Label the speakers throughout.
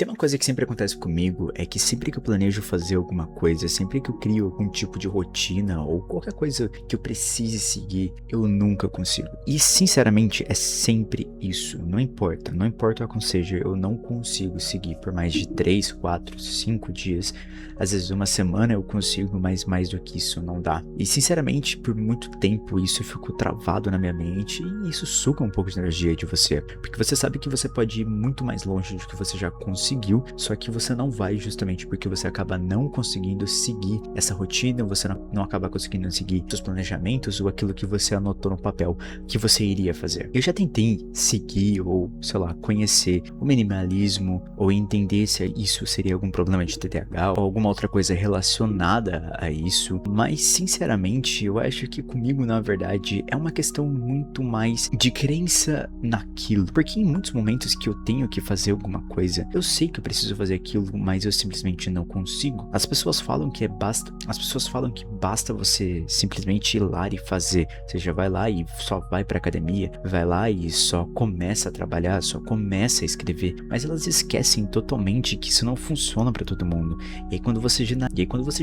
Speaker 1: Tem uma coisa que sempre acontece comigo, é que sempre que eu planejo fazer alguma coisa, sempre que eu crio algum tipo de rotina ou qualquer coisa que eu precise seguir, eu nunca consigo. E sinceramente, é sempre isso. Não importa qual seja, eu não consigo seguir por mais de 3, 4, 5 dias. Às vezes uma semana eu consigo, mas mais do que isso não dá. E sinceramente, por muito tempo isso ficou travado na minha mente e isso suga um pouco de energia de você. Porque você sabe que você pode ir muito mais longe do que você já conseguiu, só que você não vai justamente porque você acaba não conseguindo seguir essa rotina, você não acaba conseguindo seguir seus planejamentos ou aquilo que você anotou no papel que você iria fazer. Eu já tentei seguir ou, sei lá, conhecer o minimalismo ou entender se isso seria algum problema de TDAH ou alguma outra coisa relacionada a isso, mas sinceramente eu acho que comigo na verdade é uma questão muito mais de crença naquilo, porque em muitos momentos que eu tenho que fazer alguma coisa, eu sei que eu preciso fazer aquilo, mas eu simplesmente não consigo. As pessoas falam que basta você simplesmente ir lá e fazer. Você já vai lá e só vai pra academia, vai lá e só começa a trabalhar, só começa a escrever, mas elas esquecem totalmente que isso não funciona pra todo mundo. E aí quando você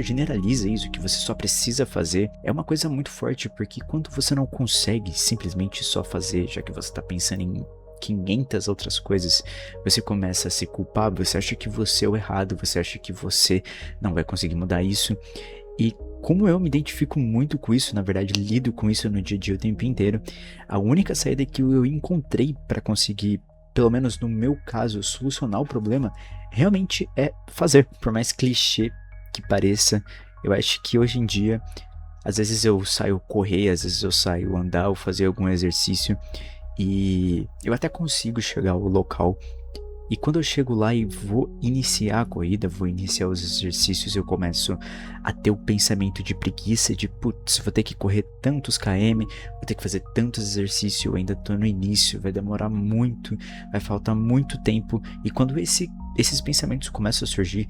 Speaker 1: generaliza isso, que você só precisa fazer, é uma coisa muito forte, porque quando você não consegue simplesmente só fazer, já que você tá pensando em 500 outras coisas, você começa a se culpar, você acha que você é o errado, você acha que você não vai conseguir mudar isso. E como eu me identifico muito com isso, na verdade lido com isso no dia a dia o tempo inteiro, a única saída que eu encontrei para conseguir, pelo menos no meu caso, solucionar o problema, realmente é fazer. Por mais clichê que pareça, eu acho que hoje em dia, às vezes eu saio correr, às vezes eu saio andar ou fazer algum exercício, e eu até consigo chegar ao local. E quando eu chego lá e vou iniciar a corrida, vou iniciar os exercícios, eu começo a ter o pensamento de preguiça, de putz, vou ter que correr tantos km, vou ter que fazer tantos exercícios, eu ainda tô no início, vai demorar muito, vai faltar muito tempo. E quando esses pensamentos começam a surgir,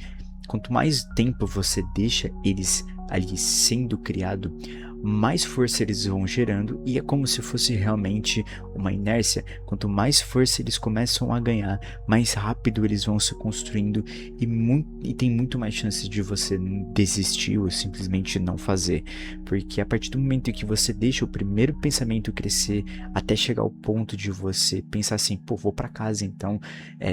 Speaker 1: quanto mais tempo você deixa eles ali sendo criado, mais força eles vão gerando, e é como se fosse realmente uma inércia. Quanto mais força eles começam a ganhar, mais rápido eles vão se construindo e tem muito mais chances de você desistir ou simplesmente não fazer, porque a partir do momento em que você deixa o primeiro pensamento crescer até chegar ao ponto de você pensar assim, pô, vou pra casa então,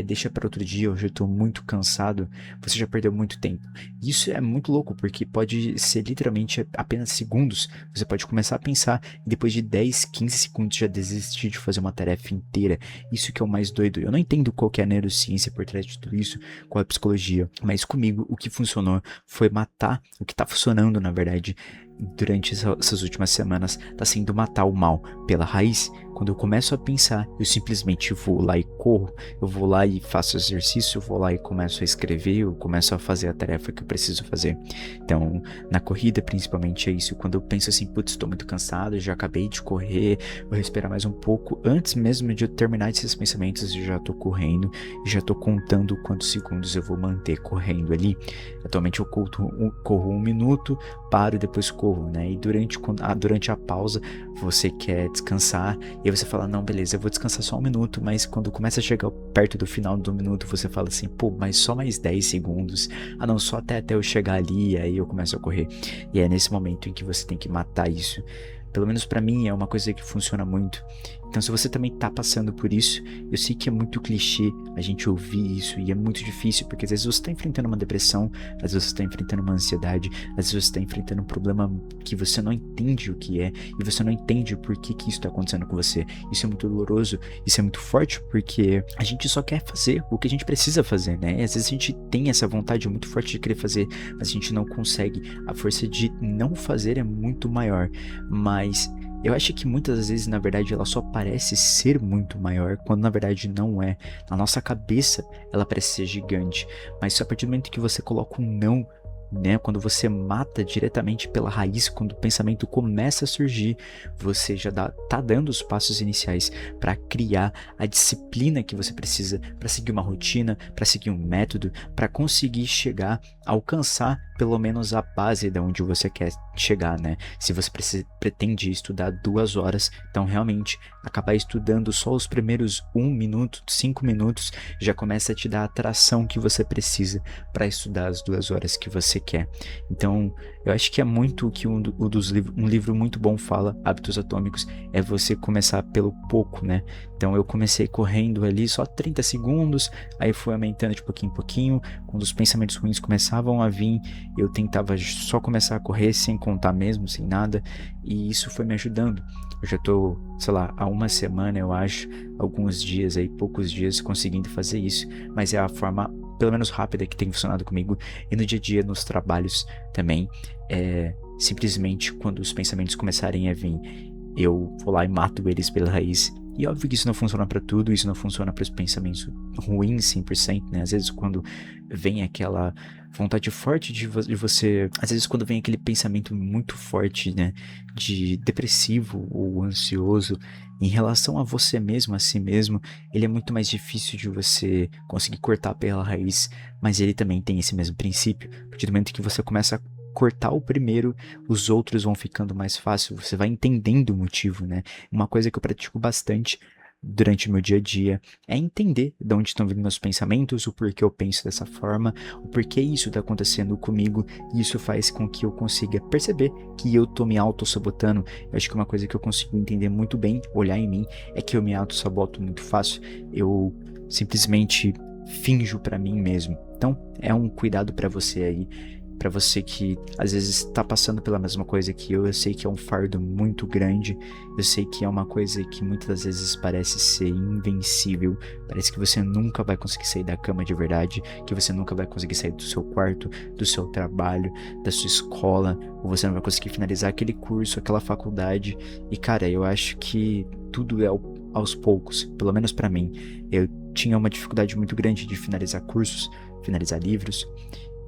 Speaker 1: deixa para outro dia, hoje eu tô muito cansado, você já perdeu muito tempo. Isso é muito louco, porque pode ser literalmente apenas segundos. Você pode começar a pensar e depois de 10, 15 segundos já desistir de fazer uma tarefa inteira. Isso que é o mais doido. Eu não entendo qual que é a neurociência por trás de tudo isso, qual é a psicologia, mas comigo o que funcionou foi matar, o que tá funcionando na verdade durante essas últimas semanas tá sendo matar o mal pela raiz. Quando eu começo a pensar, eu simplesmente vou lá e corro, eu vou lá e faço exercício, eu vou lá e começo a escrever, eu começo a fazer a tarefa que eu preciso fazer. Então, na corrida principalmente é isso, quando eu penso assim, putz, estou muito cansado, já acabei de correr, vou respirar mais um pouco, antes mesmo de eu terminar esses pensamentos, eu já tô correndo, já tô contando quantos segundos eu vou manter correndo ali. Atualmente eu corro 1 minuto, paro e depois corro, né? E durante a pausa, você quer descansar, e aí você fala, não, beleza, eu vou descansar só 1 minuto, mas quando começa a chegar perto do final do minuto, você fala assim, pô, mas só mais 10 segundos, ah não, só até eu chegar ali, e aí eu começo a correr. E é nesse momento em que você tem que matar isso. Pelo menos pra mim é uma coisa que funciona muito. Então se você também tá passando por isso, eu sei que é muito clichê a gente ouvir isso e é muito difícil, porque às vezes você tá enfrentando uma depressão, às vezes você tá enfrentando uma ansiedade, às vezes você tá enfrentando um problema que você não entende o que é e você não entende por que isso tá acontecendo com você. Isso é muito doloroso, isso é muito forte, porque a gente só quer fazer o que a gente precisa fazer, né? Às vezes a gente tem essa vontade muito forte de querer fazer, mas a gente não consegue. A força de não fazer é muito maior, mas eu acho que muitas vezes, na verdade, ela só parece ser muito maior, quando na verdade não é. Na nossa cabeça, ela parece ser gigante, mas só a partir do momento que você coloca um não, né, quando você mata diretamente pela raiz, quando o pensamento começa a surgir, você já tá dando os passos iniciais para criar a disciplina que você precisa para seguir uma rotina, para seguir um método, para conseguir chegar a alcançar pelo menos a base de onde você quer chegar, né? Se você pretende estudar 2 horas, então realmente acabar estudando só os primeiros 1 minuto, 5 minutos, já começa a te dar a atração que você precisa para estudar as 2 horas que você quer. Então, eu acho que é muito o que um livro muito bom fala, Hábitos Atômicos, é você começar pelo pouco, né? Então eu comecei correndo ali só 30 segundos, aí fui aumentando de pouquinho em pouquinho, quando os pensamentos ruins começavam a vir, eu tentava só começar a correr sem contar mesmo, sem nada, e isso foi me ajudando. Eu já tô, sei lá, há uma semana, eu acho, alguns dias aí, poucos dias conseguindo fazer isso, mas é a forma, pelo menos rápida, que tem funcionado comigo, e no dia a dia, nos trabalhos também, simplesmente quando os pensamentos começarem a vir, eu vou lá e mato eles pela raiz. E óbvio que isso não funciona para tudo, isso não funciona para os pensamentos ruins 100%, né? Às vezes quando vem aquela vontade forte de você... Às vezes quando vem aquele pensamento muito forte, né? De depressivo ou ansioso em relação a você mesmo, a si mesmo, ele é muito mais difícil de você conseguir cortar pela raiz, mas ele também tem esse mesmo princípio. A partir do momento que você começa a cortar o primeiro, os outros vão ficando mais fácil, você vai entendendo o motivo, né? Uma coisa que eu pratico bastante durante o meu dia a dia é entender de onde estão vindo meus pensamentos, o porquê eu penso dessa forma, o porquê isso está acontecendo comigo, e isso faz com que eu consiga perceber que eu tô me auto-sabotando. Eu acho que uma coisa que eu consigo entender muito bem, olhar em mim, é que eu me auto-saboto muito fácil, eu simplesmente finjo pra mim mesmo. Então, é um cuidado pra você aí, para você que às vezes está passando pela mesma coisa que eu sei que é um fardo muito grande, eu sei que é uma coisa que muitas das vezes parece ser invencível, parece que você nunca vai conseguir sair da cama de verdade, que você nunca vai conseguir sair do seu quarto, do seu trabalho, da sua escola, ou você não vai conseguir finalizar aquele curso, aquela faculdade, e cara, eu acho que tudo é aos poucos, pelo menos para mim. Eu tinha uma dificuldade muito grande de finalizar cursos, finalizar livros,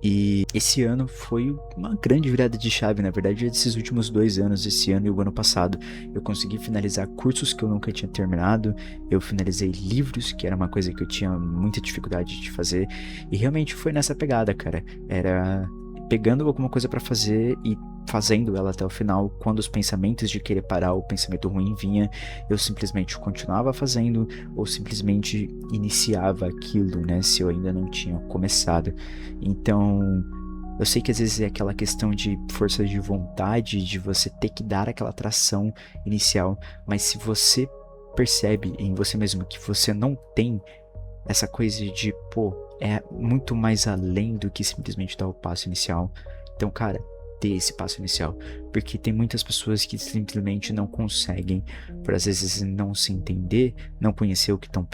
Speaker 1: e esse ano foi uma grande virada de chave, na verdade, esses últimos 2 anos, esse ano e o ano passado, eu consegui finalizar cursos que eu nunca tinha terminado, eu finalizei livros, que era uma coisa que eu tinha muita dificuldade de fazer, e realmente foi nessa pegada, cara, era pegando alguma coisa pra fazer e fazendo ela até o final. Quando os pensamentos de querer parar, o pensamento ruim vinha, eu simplesmente continuava fazendo ou simplesmente iniciava aquilo, né, se eu ainda não tinha começado. Então, eu sei que às vezes é aquela questão de força de vontade, de você ter que dar aquela tração inicial, mas se você percebe em você mesmo que você não tem essa coisa de, pô, é muito mais além do que simplesmente dar o passo inicial. Então, cara, dê esse passo inicial, porque tem muitas pessoas que simplesmente não conseguem, por às vezes não se entender, não conhecer o que estão,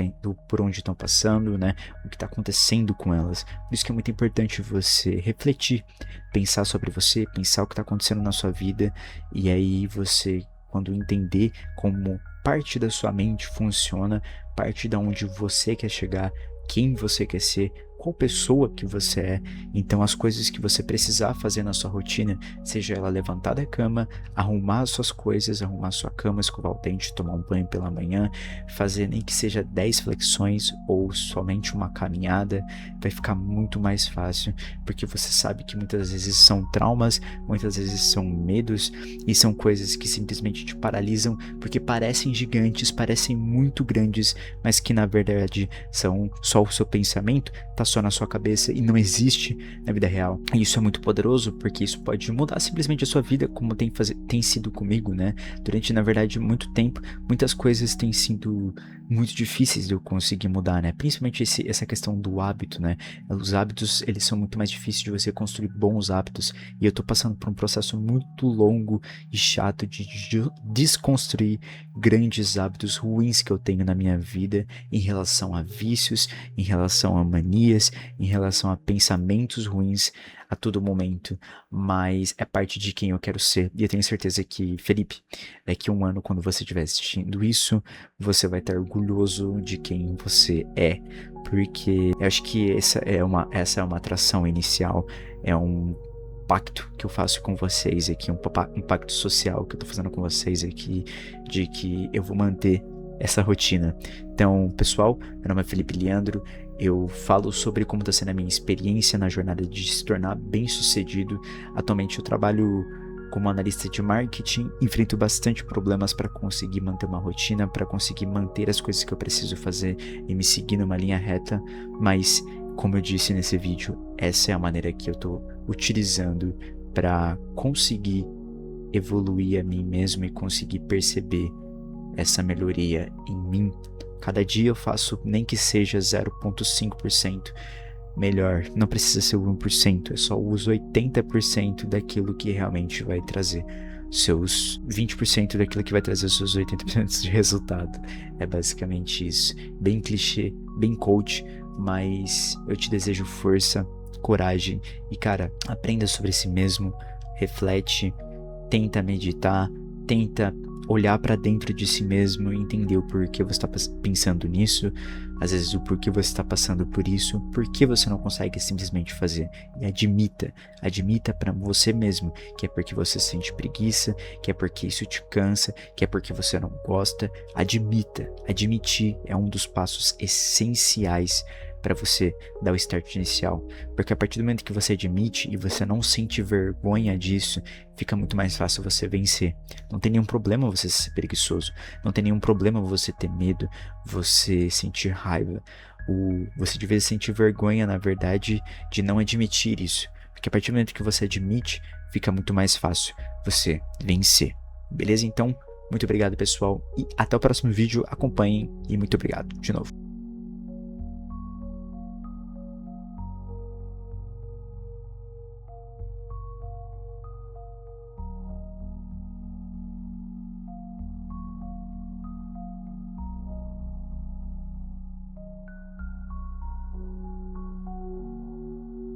Speaker 1: por onde estão passando, né, o que está acontecendo com elas. Por isso que é muito importante você refletir, pensar sobre você, pensar o que está acontecendo na sua vida, e aí você, quando entender como parte da sua mente funciona, parte da onde você quer chegar, quem você quer ser, qual pessoa que você é, então as coisas que você precisar fazer na sua rotina, seja ela levantar da cama, arrumar as suas coisas, arrumar a sua cama, escovar o dente, tomar um banho pela manhã, fazer nem que seja 10 flexões ou somente uma caminhada, vai ficar muito mais fácil, porque você sabe que muitas vezes são traumas, muitas vezes são medos, e são coisas que simplesmente te paralisam, porque parecem gigantes, parecem muito grandes, mas que na verdade são só o seu pensamento, tá só na sua cabeça e não existe na vida real. E isso é muito poderoso, porque isso pode mudar simplesmente a sua vida, como tem sido comigo, né? Durante, na verdade, muito tempo, muitas coisas têm sido muito difíceis de eu conseguir mudar, né? Principalmente essa questão do hábito, né? Os hábitos, eles são muito mais difíceis de você construir bons hábitos, e eu tô passando por um processo muito longo e chato de desconstruir grandes hábitos ruins que eu tenho na minha vida em relação a vícios, em relação a manias, em relação a pensamentos ruins a todo momento, mas é parte de quem eu quero ser, e eu tenho certeza que, Felipe, daqui a 1 ano, quando você estiver assistindo isso, você vai estar orgulhoso de quem você é, porque eu acho que essa é uma atração inicial, é um pacto que eu faço com vocês aqui, um pacto social que eu tô fazendo com vocês aqui, de que eu vou manter essa rotina. Então, pessoal, meu nome é Felipe Leandro, Eu falo sobre como está sendo a minha experiência na jornada de se tornar bem-sucedido. Atualmente eu trabalho como analista de marketing, enfrento bastante problemas para conseguir manter uma rotina, para conseguir manter as coisas que eu preciso fazer e me seguir numa linha reta, mas como eu disse nesse vídeo, essa é a maneira que eu estou utilizando para conseguir evoluir a mim mesmo e conseguir perceber essa melhoria em mim. Cada dia eu faço nem que seja 0,5% melhor, não precisa ser 1%, eu só uso 80% daquilo que realmente vai trazer seus 20% daquilo que vai trazer os seus 80% de resultado. É basicamente isso, bem clichê, bem coach, mas eu te desejo força, coragem e cara, aprenda sobre si mesmo, reflete, tenta meditar, tenta olhar para dentro de si mesmo e entender o porquê você está pensando nisso, às vezes o porquê você está passando por isso, por que você não consegue simplesmente fazer. E admita para você mesmo que é porque você sente preguiça, que é porque isso te cansa, que é porque você não gosta. Admitir é um dos passos essenciais para você dar o start inicial, porque a partir do momento que você admite e você não sente vergonha disso, fica muito mais fácil você vencer. Não tem nenhum problema você ser preguiçoso, não tem nenhum problema você ter medo, você sentir raiva. Você devia sentir vergonha, na verdade, de não admitir isso, porque a partir do momento que você admite, fica muito mais fácil você vencer. Beleza? Então, muito obrigado, pessoal, e até o próximo vídeo. Acompanhem e muito obrigado de novo.